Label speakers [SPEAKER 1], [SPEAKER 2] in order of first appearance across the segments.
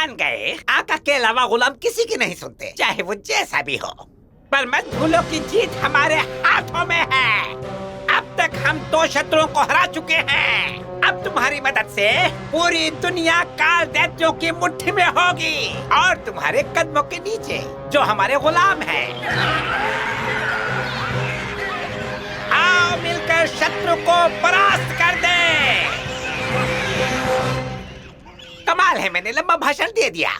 [SPEAKER 1] मान गए आका के अलावा गुलाम किसी की नहीं सुनते, चाहे वो जैसा भी हो। पर मजदूरों की जीत हमारे हाथों में है। अब तक हम 2 शत्रुओं को हरा चुके हैं। अब तुम्हारी मदद से पूरी दुनिया काल दैत्यों की मुट्ठी में होगी और तुम्हारे कदमों के नीचे जो हमारे गुलाम हैं। आओ मिलकर शत्रु को परास्त कर दे। कमाल है, मैंने लंबा भाषण दे दिया।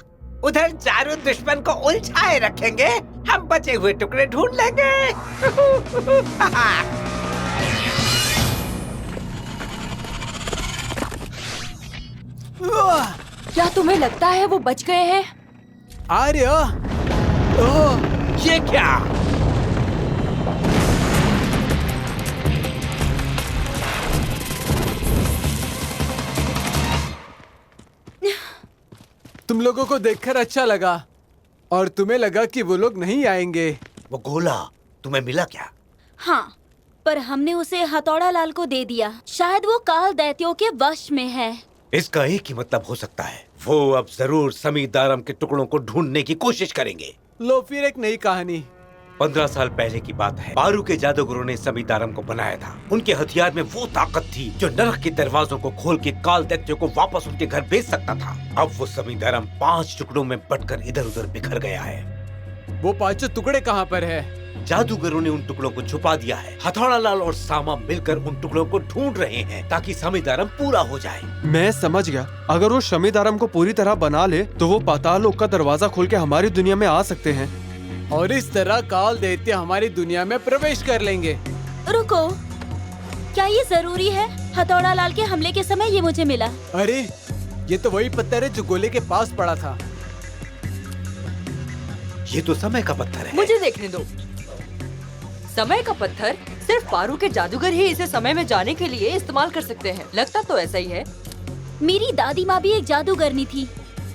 [SPEAKER 1] उधर चारों दुश्मन को उलझाए रखेंगे, हम बचे हुए टुकड़े ढूंढ लेंगे।
[SPEAKER 2] क्या तुम्हें लगता है वो बच गए हैं?
[SPEAKER 3] आर्य,
[SPEAKER 1] ये क्या?
[SPEAKER 3] तुम लोगों को देखकर अच्छा लगा और तुम्हें लगा कि वो लोग नहीं आएंगे।
[SPEAKER 1] वो गोला तुम्हें मिला क्या?
[SPEAKER 2] हाँ, पर हमने उसे हथौड़ा लाल को दे दिया। शायद वो काल दैत्यों के वश में है।
[SPEAKER 1] इसका एक ही मतलब हो सकता है, वो अब जरूर समीदारम के टुकड़ों को ढूंढने की कोशिश करेंगे।
[SPEAKER 3] लो फिर एक नई कहानी।
[SPEAKER 1] 15 साल पहले की बात है। पारू के जादूगरों ने समीदारम को बनाया था। उनके हथियार में वो ताकत थी जो नरक के दरवाजों को खोल के काल दैत्यों को वापस उनके घर भेज सकता था। अब वो समीदारम 5 टुकड़ों में बंटकर इधर उधर बिखर गया है।
[SPEAKER 3] वो 5 टुकड़े कहाँ पर है?
[SPEAKER 1] जादूगरों ने उन टुकड़ों को छुपा दिया है। हथौड़ा लाल और सामा मिलकर उन टुकड़ों को ढूंढ रहे हैं ताकि समीदारम पूरा हो जाए।
[SPEAKER 4] मैं समझ गया। अगर वो शमीदारम को पूरी तरह बना ले तो वो पाताल लोक का दरवाजा खोल के हमारी दुनिया में आ सकते हैं
[SPEAKER 3] और इस तरह काल दैत्य हमारी दुनिया में प्रवेश कर लेंगे।
[SPEAKER 2] रुको, क्या ये जरूरी है? हथौड़ा लाल के हमले के समय ये मुझे मिला।
[SPEAKER 3] अरे ये तो वही पत्थर है जो गोले के पास पड़ा था।
[SPEAKER 1] ये तो समय का पत्थर है।
[SPEAKER 5] मुझे देखने दो। समय का पत्थर सिर्फ पारू के जादूगर ही इसे समय में जाने के लिए इस्तेमाल कर सकते हैं। लगता तो ऐसा ही है।
[SPEAKER 2] मेरी दादी माँ भी एक जादूगरनी थी।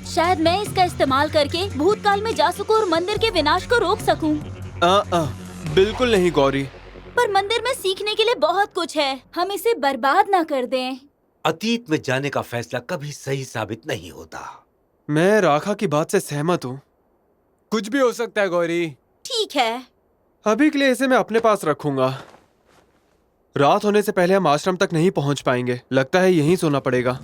[SPEAKER 2] शायद मैं इसका इस्तेमाल करके भूतकाल में जा सकूं और मंदिर के विनाश को रोक सकूं।
[SPEAKER 4] बिल्कुल नहीं गौरी।
[SPEAKER 2] पर मंदिर में सीखने के लिए बहुत कुछ है। हम इसे बर्बाद ना कर दें।
[SPEAKER 1] अतीत में जाने का फैसला कभी सही साबित नहीं होता।
[SPEAKER 4] मैं राखा की बात से सहमत हूँ।
[SPEAKER 3] कुछ भी हो सकता है गौरी।
[SPEAKER 2] ठीक है,
[SPEAKER 4] अभी के लिए इसे मैं अपने पास रखूंगा। रात होने से पहले हम आश्रम तक नहीं पहुंच पाएंगे। लगता है यहीं सोना पड़ेगा।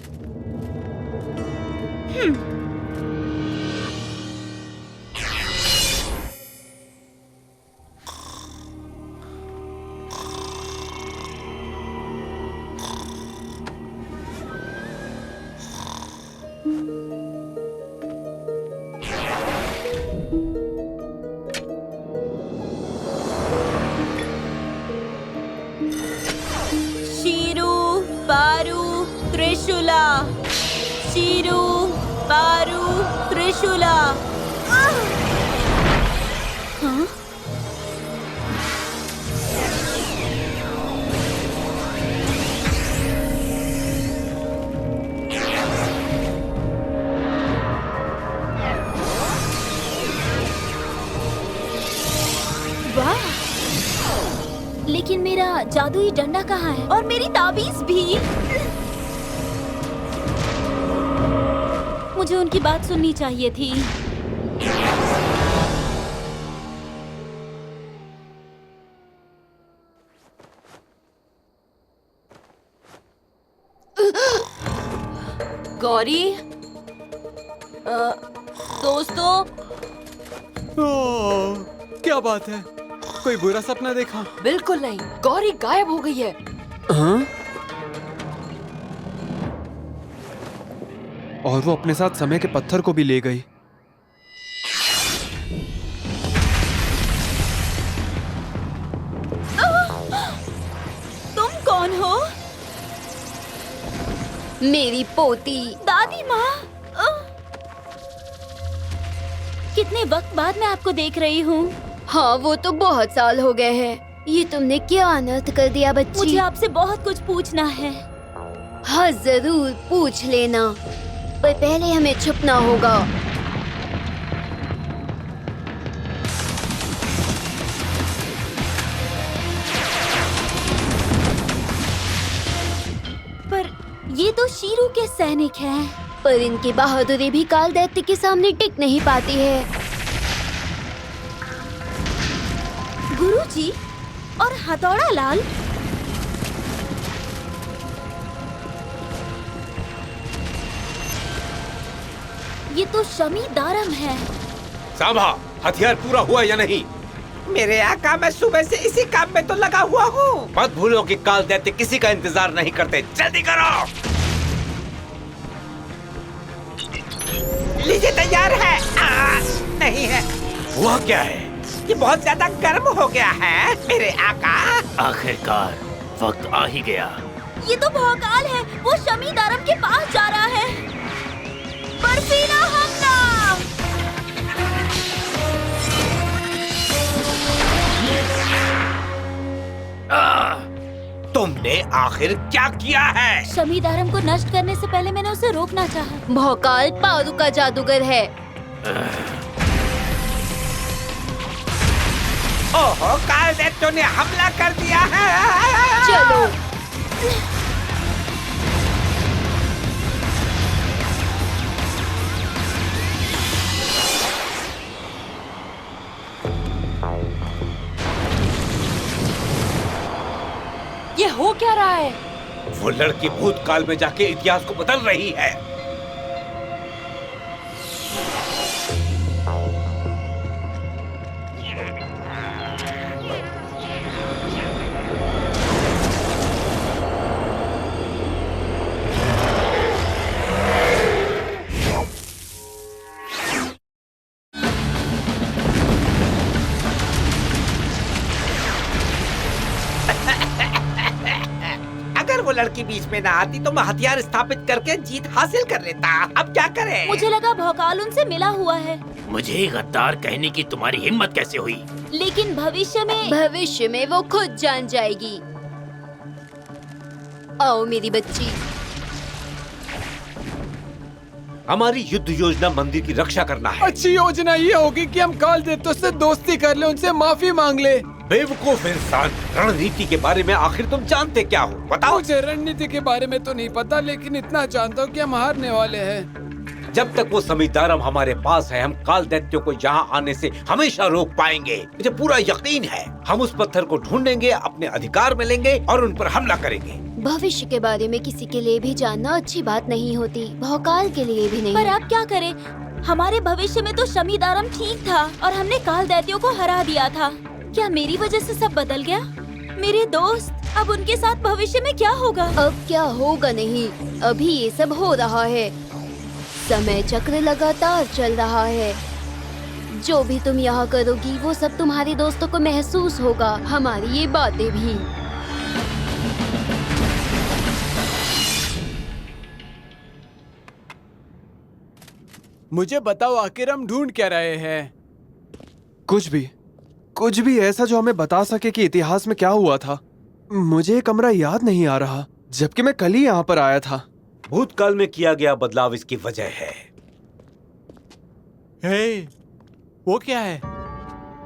[SPEAKER 2] शीरू पारू त्रिशूला, शीरू पारू त्रिशूला। हाँ? वाह! लेकिन मेरा जादुई डंडा कहाँ है? और मेरी ताबीज भी। मुझे उनकी बात सुननी चाहिए थी।
[SPEAKER 5] गौरी, दोस्तों,
[SPEAKER 3] क्या बात है? कोई बुरा सपना देखा?
[SPEAKER 5] बिल्कुल नहीं। गौरी गायब हो गई है।
[SPEAKER 4] हाँ? और वो अपने साथ समय के पत्थर को भी ले गई।
[SPEAKER 2] तुम कौन हो?
[SPEAKER 6] मेरी पोती।
[SPEAKER 2] दादी माँ। कितने वक्त बाद मैं आपको देख रही हूँ।
[SPEAKER 6] हाँ, वो तो बहुत साल हो गए हैं। ये तुमने क्या अनर्थ कर दिया बच्ची?
[SPEAKER 2] मुझे आपसे बहुत कुछ पूछना है।
[SPEAKER 6] हाँ जरूर पूछ लेना, पर पहले हमें छुपना होगा।
[SPEAKER 2] पर ये तो शीरू के सैनिक हैं।
[SPEAKER 6] पर इनकी बहादुरी भी काल दैत्य के सामने टिक नहीं पाती है।
[SPEAKER 2] गुरुजी और हथौड़ा लाल, ये तो शमी दारम है।
[SPEAKER 7] सांभा, हथियार पूरा हुआ या नहीं?
[SPEAKER 1] मेरे आका, मैं सुबह से इसी काम में तो लगा हुआ हूँ।
[SPEAKER 7] मत भूलो कि काल दैत्य किसी का इंतजार नहीं करते। जल्दी करो।
[SPEAKER 1] लीजिए, तैयार है। नहीं है।
[SPEAKER 7] हुआ क्या है?
[SPEAKER 1] ये बहुत ज्यादा गर्म हो गया है मेरे आका।
[SPEAKER 7] आखिरकार वक्त आ ही गया।
[SPEAKER 2] ये तो भौकाल है, वो शमी दारम के पास जा रहा है। बर्फीला हमला!
[SPEAKER 7] तुमने आखिर क्या किया है?
[SPEAKER 2] शमी दारम को नष्ट करने से पहले मैंने उसे रोकना चाहा।
[SPEAKER 6] भौकाल पारू का जादूगर है।
[SPEAKER 1] ओहो, काल दैत्य ने हमला कर दिया है।
[SPEAKER 6] चलो।
[SPEAKER 5] ये हो क्या रहा है?
[SPEAKER 7] वो लड़की भूतकाल में जाके इतिहास को बदल रही है।
[SPEAKER 1] अगर वो लड़की बीच में ना आती तो मैं हथियार स्थापित करके जीत हासिल कर लेता। अब क्या करें?
[SPEAKER 2] मुझे लगा भौकाल उनसे मिला हुआ है,
[SPEAKER 7] मुझे गद्दार कहने की तुम्हारी हिम्मत कैसे हुई?
[SPEAKER 2] लेकिन भविष्य में
[SPEAKER 6] वो खुद जान जाएगी। आओ मेरी बच्ची।
[SPEAKER 7] हमारी युद्ध योजना मंदिर की रक्षा करना है।
[SPEAKER 3] अच्छी योजना ये होगी कि हम काल दैत्यों से दोस्ती कर ले, उनसे माफी मांग ले।
[SPEAKER 7] बेवकूफ इंसान, रणनीति के बारे में आखिर तुम जानते क्या हो? बताओ।
[SPEAKER 3] मुझे रणनीति के बारे में तो नहीं पता, लेकिन इतना जानता हूँ कि हम हारने वाले हैं।
[SPEAKER 7] जब तक वो समीदारम हमारे पास है, हम काल दैत्यों को यहाँ आने से हमेशा रोक पाएंगे। मुझे पूरा यकीन है। हम उस पत्थर को ढूंढेंगे, अपने अधिकार में लेंगे और उन पर हमला करेंगे।
[SPEAKER 6] भविष्य के बारे में किसी के लिए भी जानना अच्छी बात नहीं होती, भौकाल के लिए भी नहीं।
[SPEAKER 2] पर अब क्या करें? हमारे भविष्य में तो शमी दारम ठीक था और हमने काल दैत्यों को हरा दिया था। क्या मेरी वजह से सब बदल गया? मेरे दोस्त, अब उनके साथ भविष्य में क्या होगा?
[SPEAKER 6] अब क्या होगा नहीं, अभी ये सब हो रहा है। समय चक्र लगातार चल रहा है। जो भी तुम यहाँ करोगी वो सब तुम्हारे दोस्तों को महसूस होगा, हमारी ये बातें भी।
[SPEAKER 3] मुझे बताओ, आखिर हम ढूंढ क्या रहे हैं?
[SPEAKER 4] कुछ भी ऐसा जो हमें बता सके कि इतिहास में क्या हुआ था। मुझे ये कमरा याद नहीं आ रहा, जबकि मैं कल ही यहाँ पर आया था।
[SPEAKER 7] भूतकाल में किया गया बदलाव इसकी वजह है।
[SPEAKER 3] हे, वो क्या है?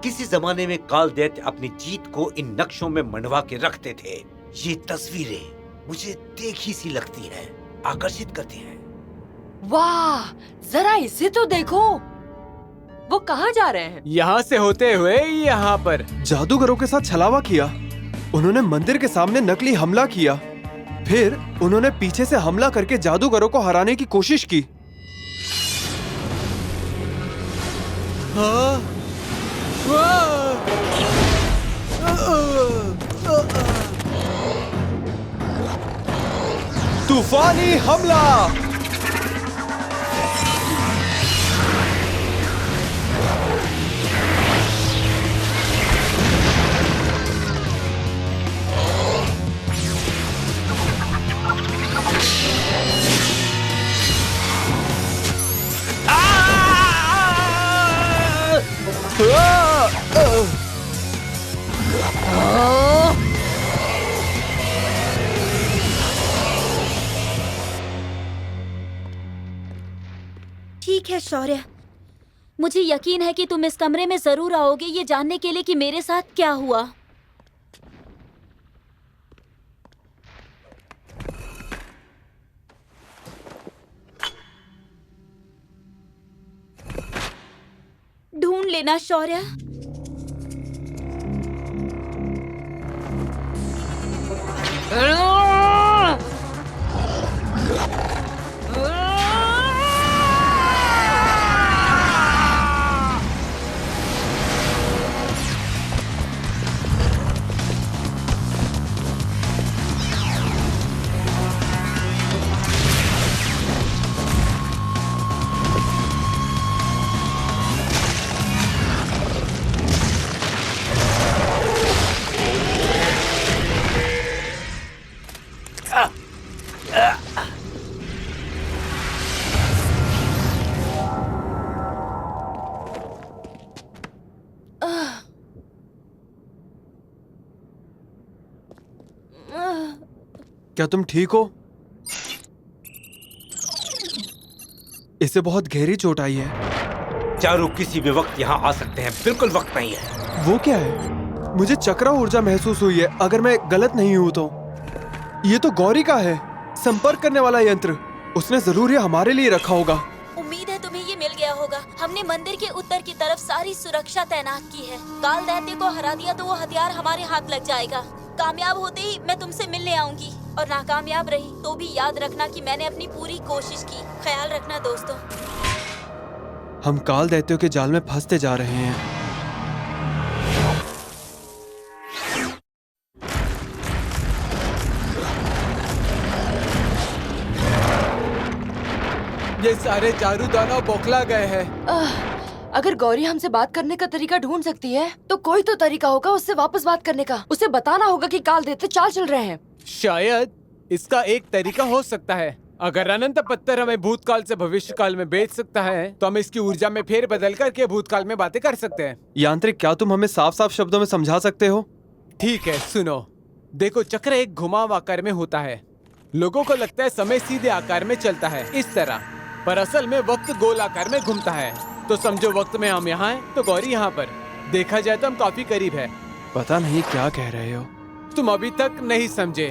[SPEAKER 7] किसी जमाने में काल दैत्य अपनी जीत को इन नक्शों में मंडवा के रखते थे। ये तस्वीरें मुझे देखी सी लगती हैं, आकर्षित करती हैं।
[SPEAKER 5] वाह, जरा इसे तो देखो। वो कहाँ जा रहे हैं?
[SPEAKER 3] यहाँ से होते हुए यहाँ पर।
[SPEAKER 4] जादूगरों के साथ छलावा किया। उन्होंने मंदिर के सामने नकली हमला किया, फिर उन्होंने पीछे से हमला करके जादूगरों को हराने की कोशिश की।
[SPEAKER 3] हाँ?
[SPEAKER 4] तूफानी हमला।
[SPEAKER 2] ठीक है शौर्य, मुझे यकीन है कि तुम इस कमरे में जरूर आओगे ये जानने के लिए कि मेरे साथ क्या हुआ। लेना शौर्य।
[SPEAKER 4] क्या तुम ठीक हो? इसे बहुत गहरी चोट आई है।
[SPEAKER 7] चारू किसी भी वक्त यहाँ आ सकते हैं, बिल्कुल वक्त नहीं है।
[SPEAKER 4] वो क्या है? मुझे चक्रा ऊर्जा महसूस हुई है, अगर मैं गलत नहीं हूं तो। ये तो गौरी का है, संपर्क करने वाला यंत्र। उसने जरूर ये हमारे लिए रखा होगा।
[SPEAKER 2] उम्मीद है तुम्हें ये मिल गया होगा। हमने मंदिर के उत्तर की तरफ सारी सुरक्षा तैनात की है। काल दैत्य को हरा दिया तो वो हथियार हमारे हाथ लग जाएगा। कामयाब होते ही मैं तुमसे मिलने आऊंगी, और नाकामयाब रही तो भी याद रखना कि मैंने अपनी पूरी कोशिश की। ख्याल रखना दोस्तों।
[SPEAKER 4] हम काल दैत्यों के जाल में फंसते जा रहे हैं।
[SPEAKER 3] ये सारे चारू दानव बौखला गए हैं।
[SPEAKER 5] अगर गौरी हमसे बात करने का तरीका ढूंढ सकती है तो कोई तो तरीका होगा उससे वापस बात करने का। उसे बताना होगा कि काल दैत्य चाल चल रहे हैं।
[SPEAKER 3] शायद इसका एक तरीका हो सकता है। अगर अनंत पत्थर हमें भूतकाल से भविष्य काल में भेज सकता है तो हम इसकी ऊर्जा में फेर बदल करके भूतकाल में बातें कर सकते हैं।
[SPEAKER 4] यांत्रिक, क्या तुम हमें साफ साफ शब्दों में समझा सकते हो?
[SPEAKER 3] ठीक है, सुनो। देखो, चक्र एक घुमाव आकार में होता है। लोगों को लगता है समय सीधे आकार में चलता है, इस तरह, पर असल में वक्त गोल आकार में घूमता है। तो समझो वक्त में हम यहाँ हैं तो गौरी यहाँ पर। देखा जाए तो हम काफी करीब है।
[SPEAKER 4] पता नहीं क्या कह रहे हो।
[SPEAKER 3] तुम अभी तक नहीं समझे।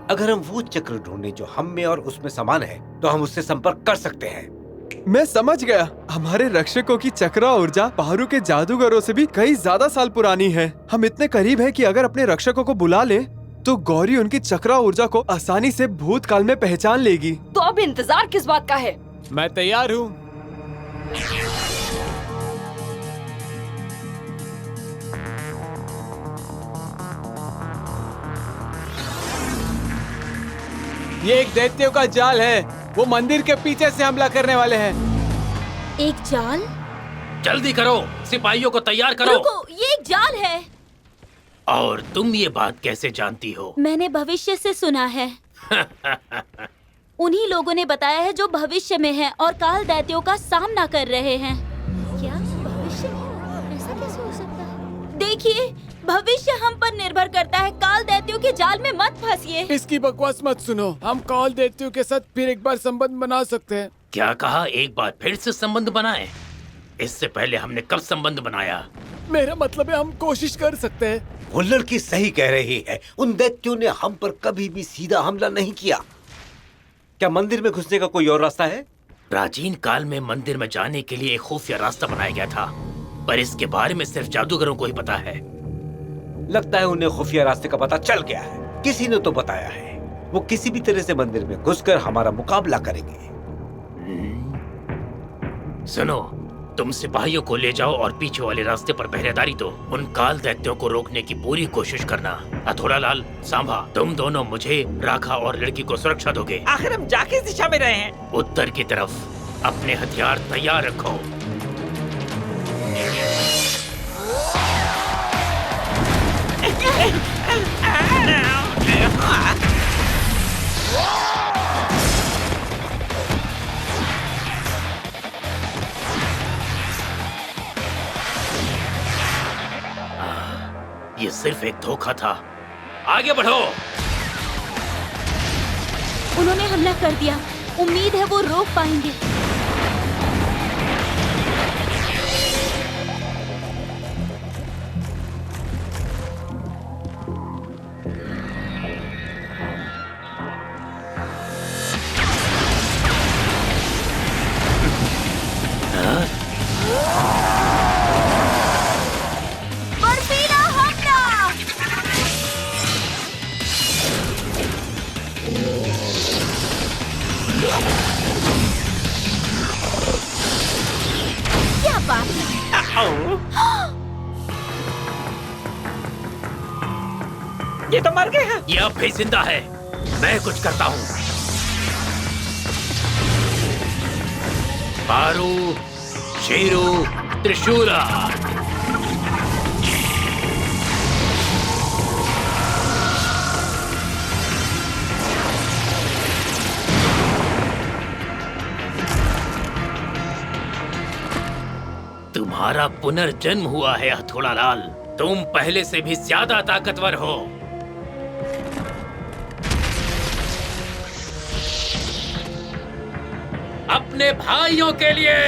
[SPEAKER 7] अगर हम वो चक्र ढूंढें जो हम में और उसमें समान है तो हम उससे संपर्क कर सकते हैं।
[SPEAKER 4] मैं समझ गया। हमारे रक्षकों की चक्रा ऊर्जा पारू के जादूगरों से भी कई ज्यादा साल पुरानी है। हम इतने करीब हैं कि अगर अपने रक्षकों को बुला ले तो गौरी उनकी चक्रा ऊर्जा को आसानी से भूतकाल में पहचान लेगी।
[SPEAKER 5] तो अब इंतजार किस बात का है?
[SPEAKER 3] मैं तैयार हूँ। ये एक दैत्यों का जाल है। वो मंदिर के पीछे से हमला करने वाले हैं।
[SPEAKER 2] एक जाल?
[SPEAKER 8] जल्दी करो, सिपाहियों को तैयार करो।
[SPEAKER 2] रुको, ये एक जाल है।
[SPEAKER 8] और तुम ये बात कैसे जानती हो?
[SPEAKER 2] मैंने भविष्य से सुना है। उन्हीं लोगों ने बताया है जो भविष्य में हैं और काल दैत्यों का सामना कर रहे हैं। क्या भविष्य में? ऐसा कैसे हो सकता है? देखिए, भविष्य हम पर निर्भर करता है। काल दैत्यों के जाल में मत फंसिए।
[SPEAKER 3] इसकी बकवास मत सुनो। हम काल दैत्यों के साथ फिर एक बार संबंध बना सकते हैं।
[SPEAKER 8] क्या कहा? एक बार फिर से संबंध बनाए? इससे पहले हमने कब संबंध बनाया?
[SPEAKER 3] मेरा मतलब है हम कोशिश कर सकते हैं।
[SPEAKER 7] वो लड़की सही कह रही है। उन दैत्यों ने हम पर कभी भी सीधा हमला नहीं किया। क्या मंदिर में घुसने का कोई और रास्ता है?
[SPEAKER 8] प्राचीन काल में मंदिर में जाने के लिए एक खुफिया रास्ता बनाया गया था, पर इसके बारे में सिर्फ जादूगरों को ही पता है।
[SPEAKER 7] लगता है उन्हें खुफिया रास्ते का पता चल गया है। किसी ने तो बताया है। वो किसी भी तरह से मंदिर में घुसकर हमारा मुकाबला करेंगे।
[SPEAKER 8] सुनो, तुम सिपाहियों को ले जाओ और पीछे वाले रास्ते पर पहरेदारी दो। उन काल दैत्यों को रोकने की पूरी कोशिश करना। अथोड़ा लाल, सांभा, तुम दोनों मुझे, राखा और लड़की को सुरक्षा दोगे।
[SPEAKER 1] आखिर हम जा किस दिशा में रहे हैं?
[SPEAKER 8] उत्तर की तरफ। अपने हथियार तैयार रखो। ये सिर्फ एक धोखा था। आगे बढ़ो।
[SPEAKER 2] उन्होंने हमला कर दिया। उम्मीद है वो रोक पाएंगे।
[SPEAKER 1] ये तो मर गए हैं।
[SPEAKER 8] ये अब भी जिंदा है। मैं कुछ करता हूँ। पारू, शेरू, त्रिशूला। तुम्हारा पुनर्जन्म हुआ है हथौड़ा लाल। तुम पहले से भी ज्यादा ताकतवर हो। अपने भाइयों के लिए।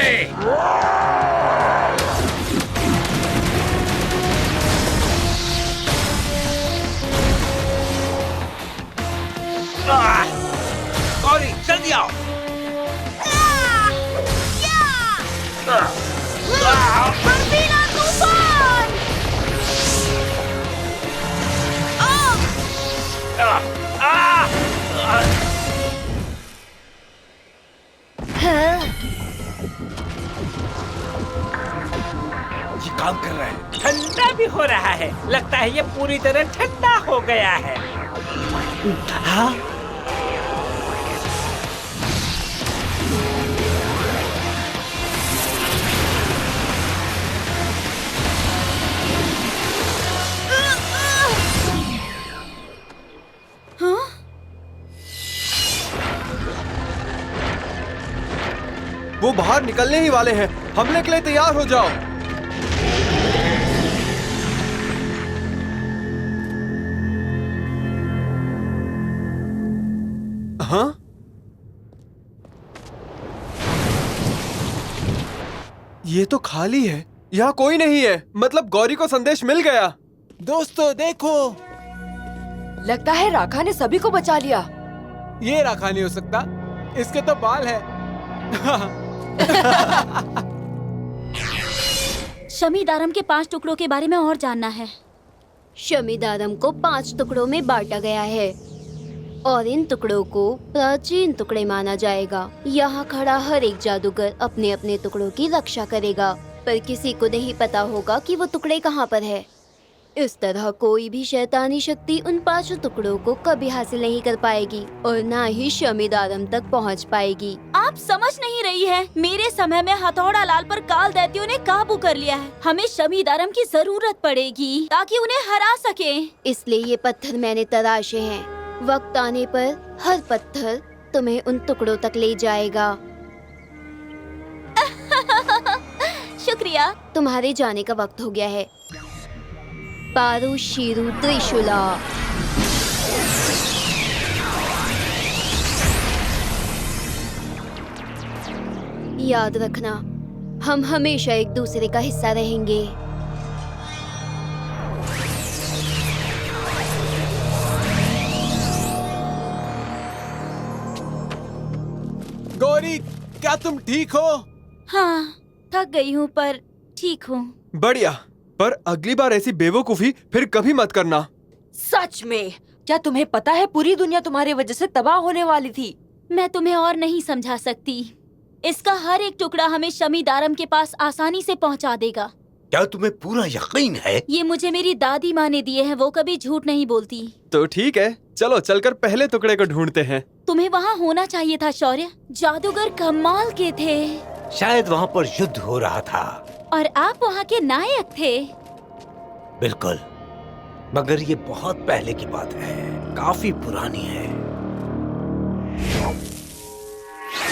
[SPEAKER 1] गौरी जल्दी आओ।
[SPEAKER 2] बर्फीला तूफान।
[SPEAKER 1] ये काम कर रहा है। ठंडा भी हो रहा है। लगता है ये पूरी तरह ठंडा हो गया है। हाँ?
[SPEAKER 4] वो बाहर निकलने ही वाले हैं। हमले के लिए तैयार हो जाओ। हाँ? ये तो खाली है। यहाँ कोई नहीं है। मतलब गौरी को संदेश मिल गया।
[SPEAKER 3] दोस्तों देखो,
[SPEAKER 5] लगता है राखा ने सभी को बचा लिया।
[SPEAKER 3] ये राखा नहीं हो सकता, इसके तो बाल है।
[SPEAKER 2] शमीदारम के 5 टुकड़ों के बारे में और जानना है।
[SPEAKER 6] शमीदारम को 5 टुकड़ों में बांटा गया है और इन टुकड़ों को प्राचीन टुकड़े माना जाएगा। यहाँ खड़ा हर एक जादूगर अपने अपने टुकड़ों की रक्षा करेगा, पर किसी को नहीं पता होगा कि वो टुकड़े कहाँ पर है। इस तरह कोई भी शैतानी शक्ति उन 5 टुकड़ों को कभी हासिल नहीं कर पाएगी और ना ही शमीदारम तक पहुँच पाएगी।
[SPEAKER 2] आप समझ नहीं रही है। मेरे समय में हथौड़ा लाल पर काल दैत्यों ने काबू कर लिया है। हमें शमीदारम की जरूरत पड़ेगी ताकि उन्हें हरा सके।
[SPEAKER 6] इसलिए ये पत्थर मैंने तराशे हैं। वक्त आने पर हर पत्थर तुम्हें उन टुकड़ों तक ले जाएगा।
[SPEAKER 2] शुक्रिया।
[SPEAKER 6] तुम्हारे जाने का वक्त हो गया है। पारू शीरू त्रिशूला। याद रखना, हम हमेशा एक दूसरे का हिस्सा रहेंगे।
[SPEAKER 3] गौरी, क्या तुम ठीक हो?
[SPEAKER 2] हाँ, थक गई हूँ पर ठीक हूँ।
[SPEAKER 4] बढ़िया, पर अगली बार ऐसी बेवकूफी फिर कभी मत करना।
[SPEAKER 5] सच में? क्या तुम्हें पता है पूरी दुनिया तुम्हारी वजह से तबाह होने वाली थी?
[SPEAKER 2] मैं तुम्हें और नहीं समझा सकती। इसका हर एक टुकड़ा हमें शमीदारम के पास आसानी से पहुंचा देगा।
[SPEAKER 7] क्या तुम्हें पूरा यकीन है?
[SPEAKER 2] ये मुझे मेरी दादी माँ ने दिए हैं। वो कभी झूठ नहीं बोलती।
[SPEAKER 4] तो ठीक है, चलो चलकर पहले टुकड़े को ढूंढते हैं।
[SPEAKER 2] तुम्हें वहाँ होना चाहिए था शौर्य। जादूगर कमाल के थे।
[SPEAKER 7] शायद वहाँ पर युद्ध हो रहा था।
[SPEAKER 2] और आप वहाँ के नायक थे।
[SPEAKER 7] बिल्कुल, मगर ये बहुत पहले की बात है, काफी पुरानी है।